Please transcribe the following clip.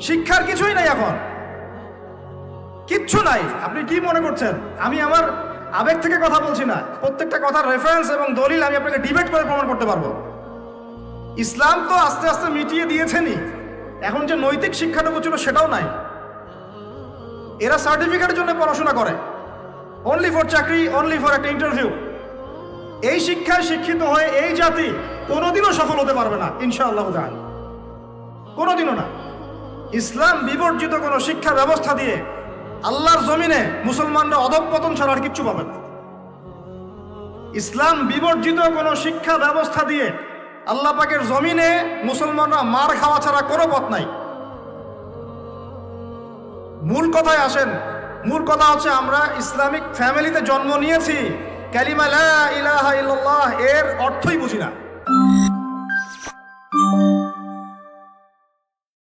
শিক্ষার কিছুই নাই, এখন কিচ্ছু নাই। আপনি কি মনে করছেন আমি আমার আবেগ থেকে কথা বলছি না? প্রত্যেকটা কথার রেফারেন্স এবং দলিল আমি আপনাকে ডিবেট করে প্রমাণ করতে পারবো। ইসলাম তো আস্তে আস্তে মিটিয়ে দিয়েছেনই, এখন যে নৈতিক শিক্ষাটুকু ছিল সেটাও নাই। এরা সার্টিফিকেটের জন্য পড়াশোনা করে, অনলি ফর চাকরি, অনলি ফর একটা ইন্টারভিউ। এই শিক্ষায় শিক্ষিত হয়ে এই জাতি কোনোদিনও সফল হতে পারবে না ইনশাআল্লাহ তাআলা, কোনোদিনও না। ইসলাম বিবর্জিত কোনো শিক্ষা ব্যবস্থা দিয়ে আল্লাহর জমিনে মুসলমানরা অধঃপতন ছাড়া আর কিচ্ছু পাবে না। ইসলাম বিবর্জিত কোনো শিক্ষা ব্যবস্থা দিয়ে আল্লাহ পাকের জমিনে মুসলমানরা মার খাওয়া ছাড়া কোনো পথ নাই। মূল কথায় আসেন, মূল কথা হচ্ছে আমরা ইসলামিক ফ্যামিলিতে জন্ম নিয়েছি, কালিমা লা ইলাহা ইল্লাল্লাহ এর অর্থই বুঝি না।